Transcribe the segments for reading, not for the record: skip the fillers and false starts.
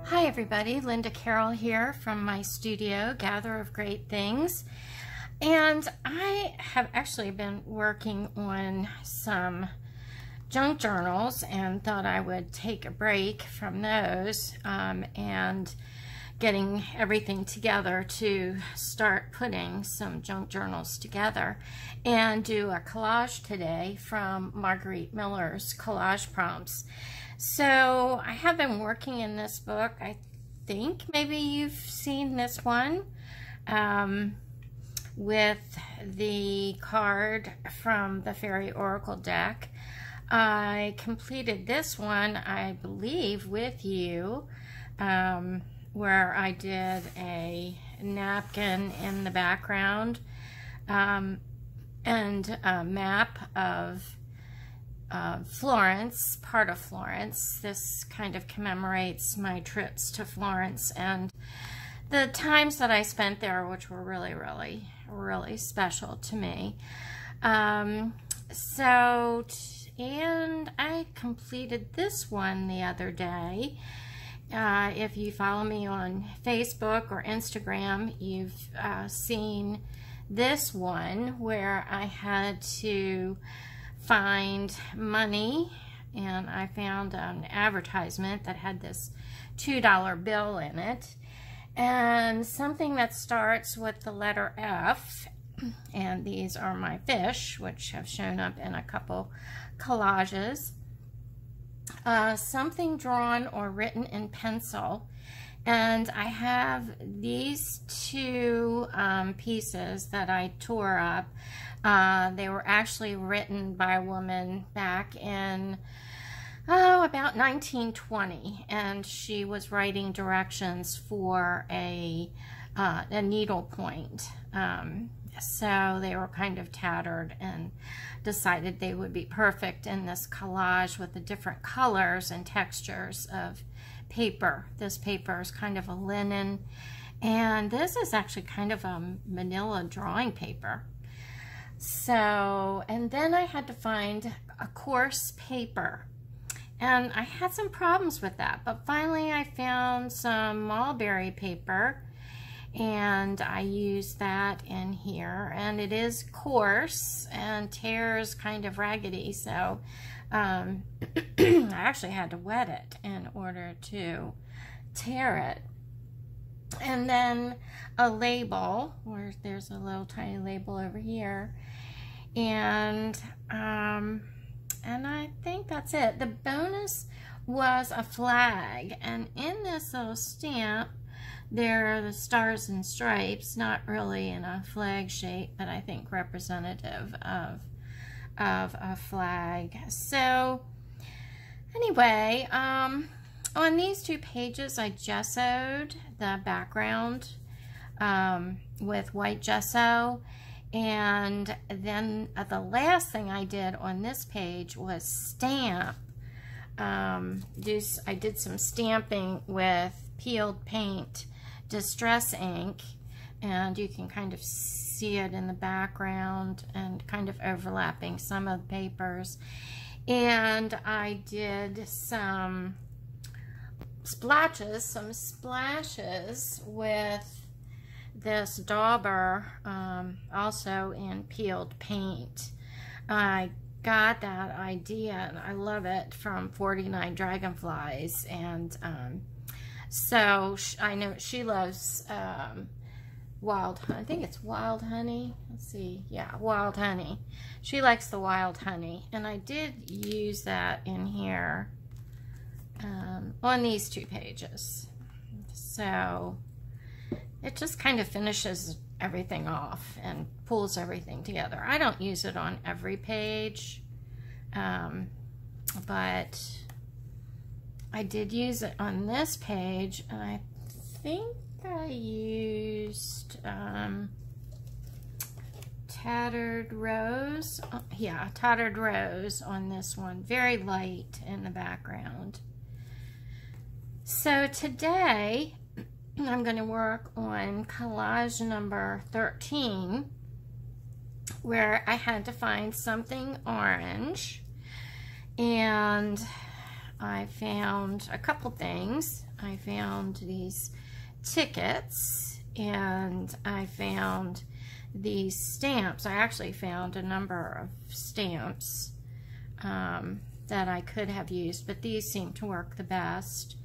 Hi everybody, Linda Carroll here from my studio, Gather of Great Things. And I have actually been working on some junk journals and thought I would take a break from those and getting everything together to start putting some junk journals together and do a collage today from Margarete Miller's collage prompts. So I have been working in this book. I think maybe you've seen this one with the card from the Fairy Oracle deck. I completed this one, I believe, with you, where I did a napkin in the background and a map of Florence, part of Florence. This kind of commemorates my trips to Florence and the times that I spent there, which were really special to me. And I completed this one the other day. If you follow me on Facebook or Instagram, you've seen this one where I had to find money, and I found an advertisement that had this $2 bill in it and something that starts with the letter F, and these are my fish, which have shown up in a couple collages. Something drawn or written in pencil, and I have these two pieces that I tore up. They were actually written by a woman back in about 1920, and she was writing directions for a needle point. So they were kind of tattered, and decided they would be perfect in this collage with the different colors and textures of paper. This paper is kind of a linen, and this is actually kind of a manila drawing paper. So, and then I had to find a coarse paper, and I had some problems with that, but finally I found some mulberry paper, and I used that in here, and it is coarse and tears kind of raggedy, so I actually had to wet it in order to tear it. And then a label, where there's a little tiny label over here, and I think that's it. The bonus was a flag, and in this little stamp there are the stars and stripes, not really in a flag shape, but I think representative of a flag. So anyway, on these two pages I gessoed the background with white gesso, and then the last thing I did on this page was stamp. I did some stamping with peeled paint distress ink, and you can kind of see it in the background and kind of overlapping some of the papers. And I did some splashes with this dauber, also in peeled paint. I got that idea, and I love it, from 49 Dragonflies, and so I know she loves wild, I think it's wild honey. Let's see, yeah, wild honey. She likes the wild honey, and I did use that in here on these two pages. So it just kind of finishes everything off and pulls everything together. I don't use it on every page, but I did use it on this page, and I think I used Tattered Rose. Yeah, Tattered Rose on this one. Very light in the background. So today I'm going to work on collage number 13, where I had to find something orange, and I found a couple things. I found these tickets, and I found these stamps. I actually found a number of stamps that I could have used, but these seem to work the best.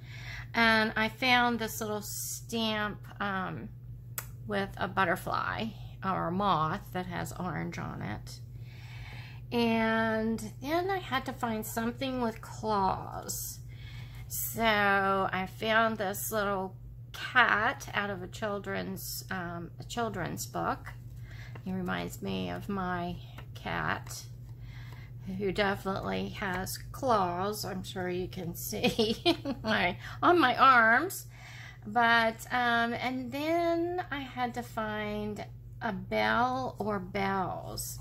And I found this little stamp with a butterfly or a moth that has orange on it. And then I had to find something with claws. So I found this little cat out of a children's book. It reminds me of my cat, who definitely has claws. I'm sure you can see on my arms. But and then I had to find a bell or bells.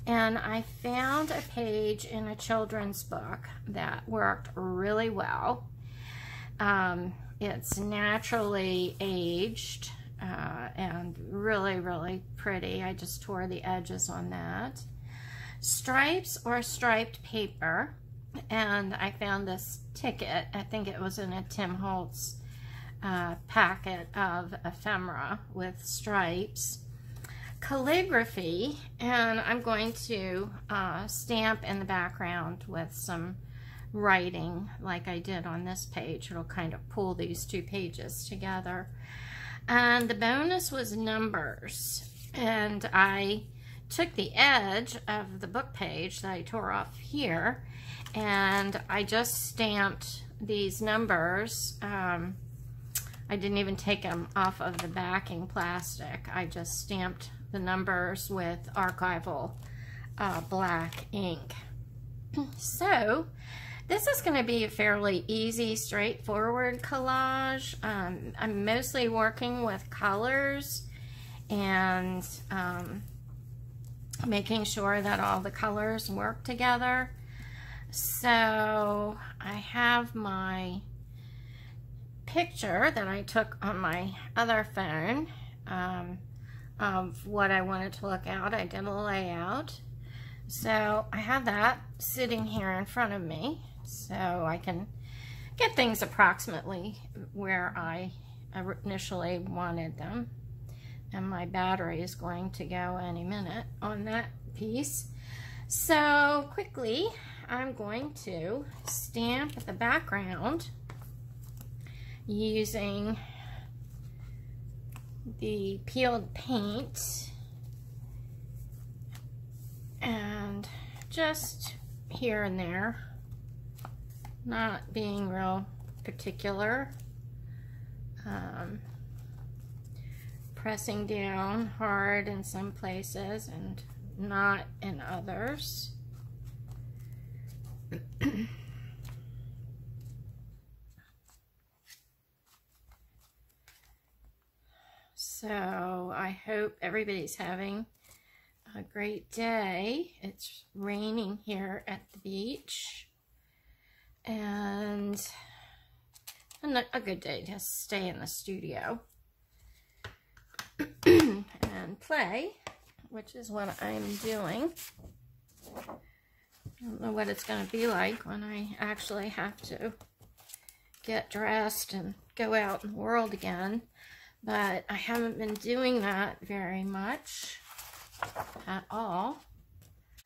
And I found a page in a children's book that worked really well. It's naturally aged and really, really pretty. I just tore the edges on that. Stripes or striped paper. And I found this ticket. I think it was in a Tim Holtz packet of ephemera with stripes. Calligraphy, and I'm going to stamp in the background with some writing like I did on this page. It'll kind of pull these two pages together. And the bonus was numbers, and I took the edge of the book page that I tore off here, and I just stamped these numbers. I didn't even take them off of the backing plastic. I just stamped the numbers with archival black ink. So this is going to be a fairly easy, straightforward collage. I'm mostly working with colors and making sure that all the colors work together. So I have my picture that I took on my other phone of what I wanted to look out. I did a layout. So I have that sitting here in front of me so I can get things approximately where I initially wanted them. And my battery is going to go any minute on that piece. So quickly, I'm going to stamp the background using the peeled paint, and just here and there, not being real particular, pressing down hard in some places and not in others. So I hope everybody's having a great day. It's raining here at the beach, and a good day to stay in the studio and play, which is what I'm doing. I don't know what it's going to be like when I actually have to get dressed and go out in the world again. But I haven't been doing that very much at all.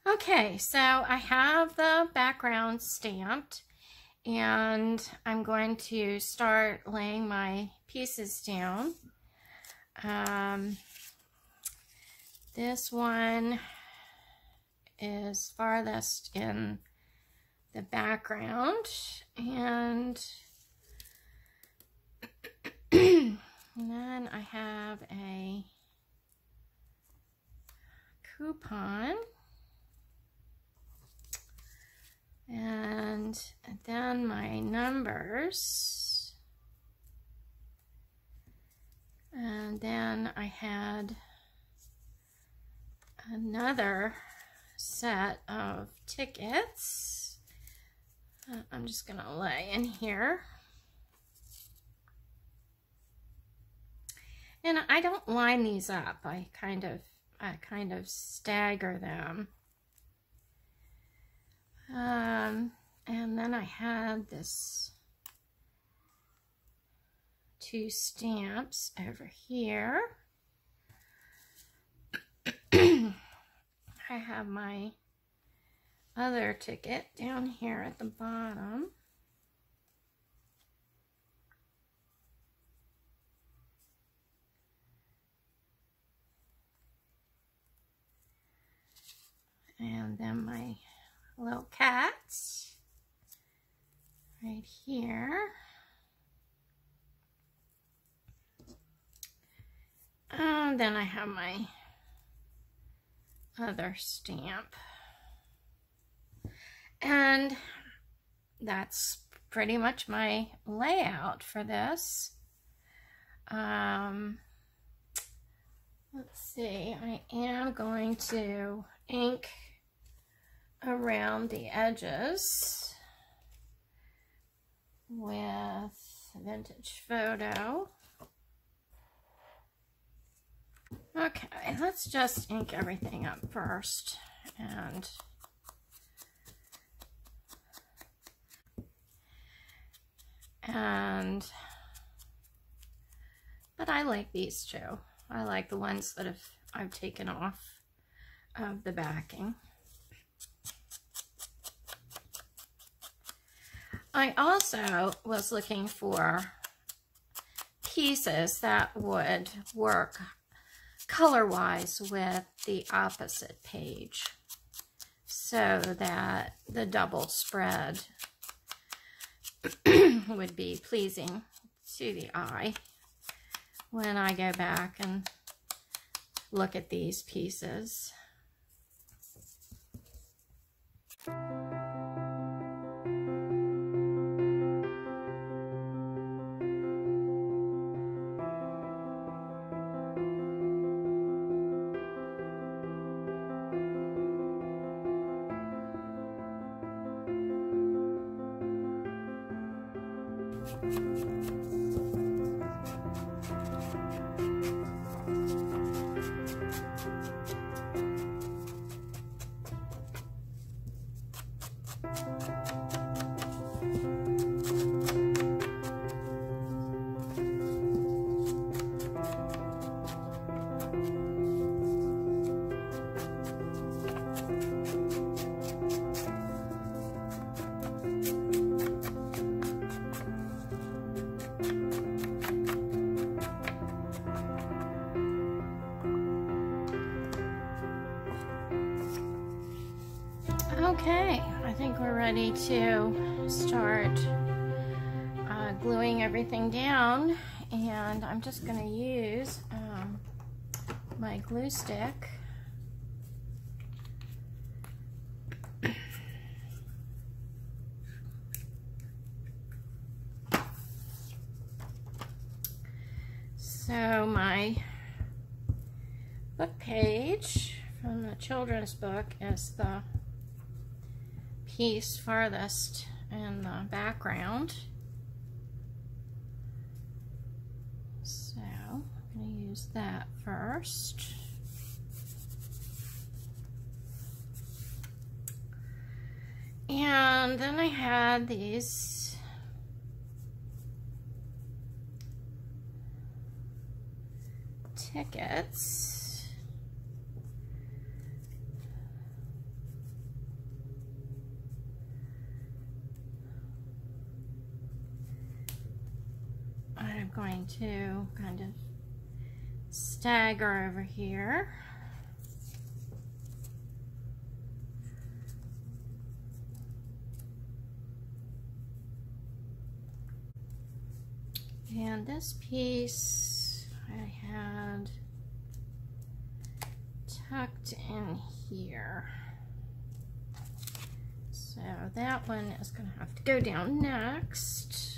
Okay, so I have the background stamped, and I'm going to start laying my pieces down. This one is farthest in the background, and then I have a coupon, and then my numbers, and then I had another set of tickets. I'm just gonna lay in here. And I don't line these up. I kind of stagger them. And then I had this 2 stamps over here. I have my other ticket down here at the bottom. And then my little cats right here. And then I have my other stamp. And that's pretty much my layout for this. Let's see, I am going to ink around the edges with Vintage Photo. Okay, let's just ink everything up first. But I like these two. I like the ones that I've taken off of the backing. I also was looking for pieces that would work color-wise with the opposite page so that the double spread would be pleasing to the eye when I go back and look at these pieces. Okay, I think we're ready to start gluing everything down, and I'm just going to use my glue stick. So my book page from the children's book is the piece farthest in the background. So I'm going to use that first. And then I had these tickets. I'm going to kind of stagger over here. And this piece I had tucked in here. So that one is going to have to go down next.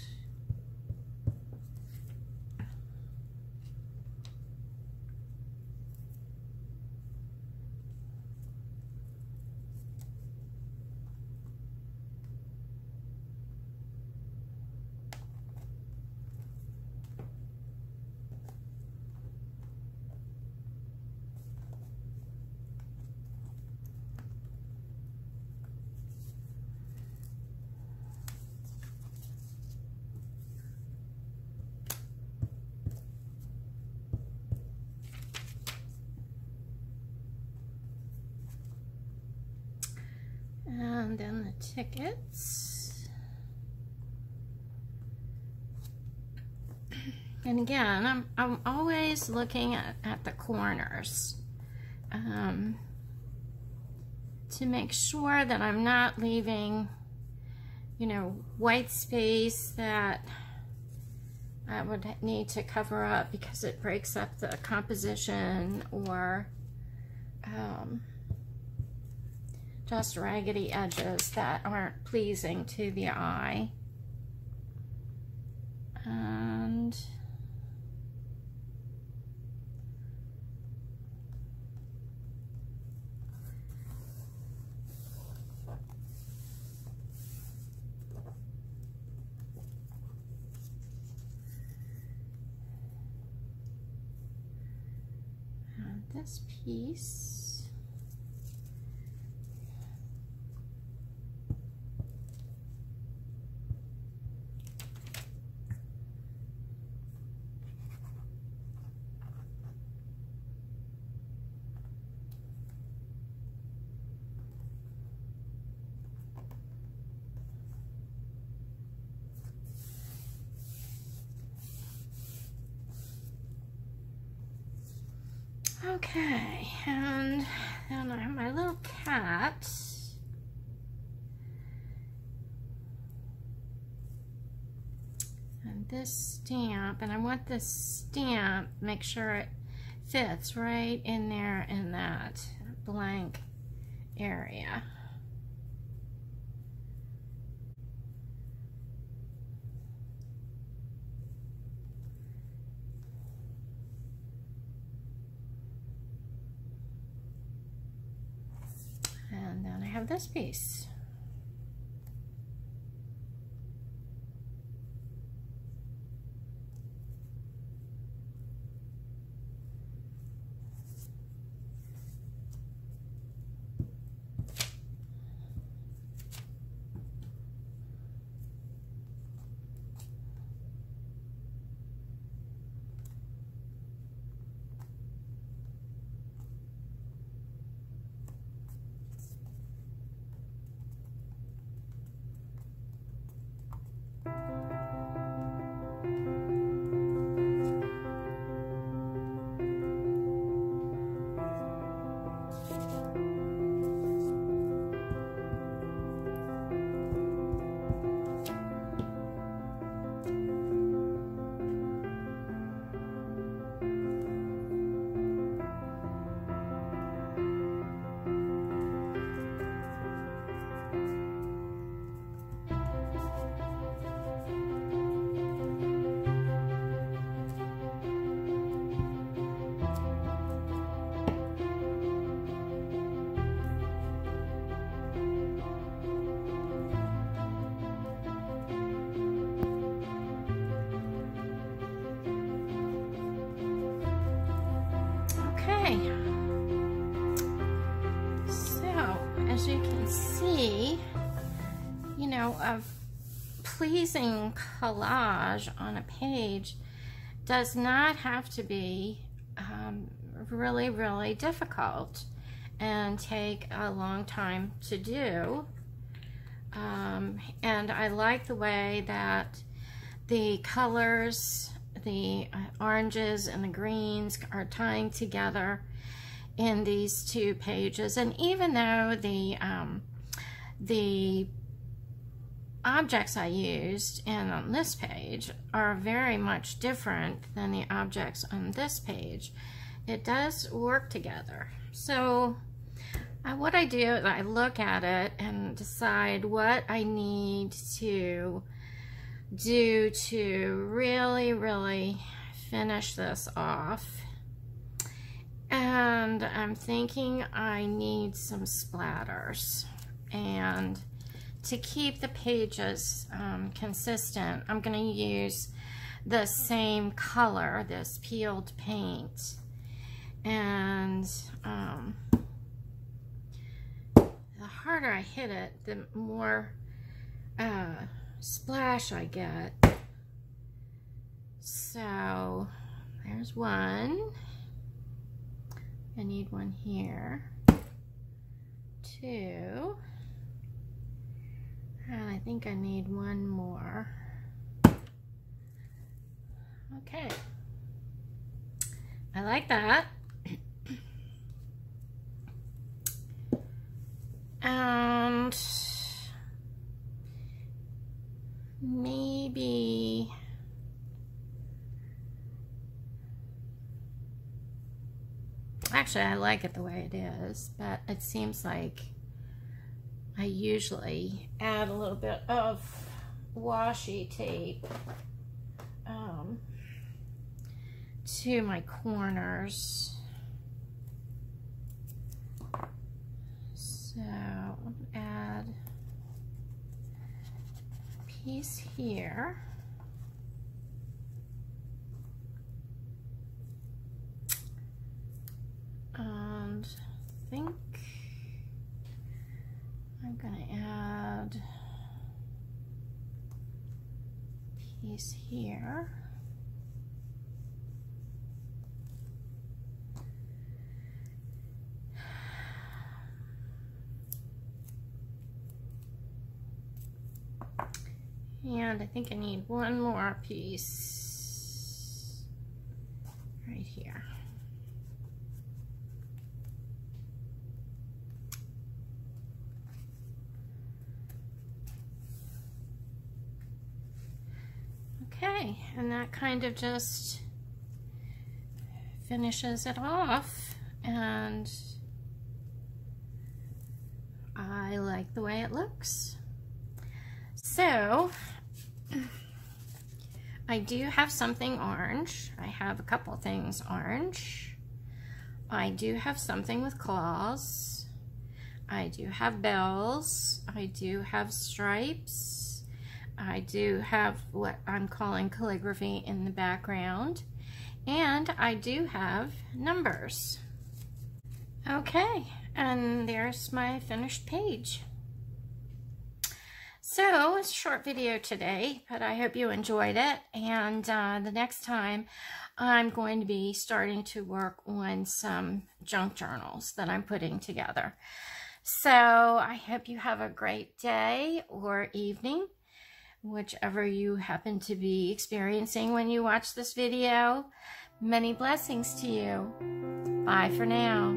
And then the tickets. And again, I'm always looking at the corners to make sure that I'm not leaving, you know, white space that I would need to cover up because it breaks up the composition, or just raggedy edges that aren't pleasing to the eye. And this piece. Okay, and then I have my little cat. And this stamp, and I want this stamp, make sure it fits right in there in that blank area. And then I have this piece. So, as you can see, you know, a pleasing collage on a page does not have to be really, really difficult and take a long time to do. And I like the way that the colors, the oranges and the greens, are tying together in these two pages. And even though the objects I used on this page are very much different than the objects on this page, it does work together. So what I do is I look at it and decide what I need to do to really, really finish this off. And I'm thinking I need some splatters. And to keep the pages consistent, I'm going to use the same color, this peeled paint. And the harder I hit it, the more splash I get. So there's one. I need one here. Two. And I think I need one more. Okay. I like that. And maybe actually I like it the way it is, but it seems like I usually add a little bit of washi tape to my corners. So I'll add a piece here. And I think I'm gonna add a piece here. And I think I need one more piece right here. Okay, and that kind of just finishes it off, and I like the way it looks. So I do have something orange. I have a couple things orange. I do have something with claws. I do have bells. I do have stripes. I do have what I'm calling calligraphy in the background. And I do have numbers. Okay, and there's my finished page. So, it's a short video today, but I hope you enjoyed it. And the next time, I'm going to be starting to work on some junk journals that I'm putting together. So, I hope you have a great day or evening, whichever you happen to be experiencing when you watch this video. Many blessings to you. Bye for now.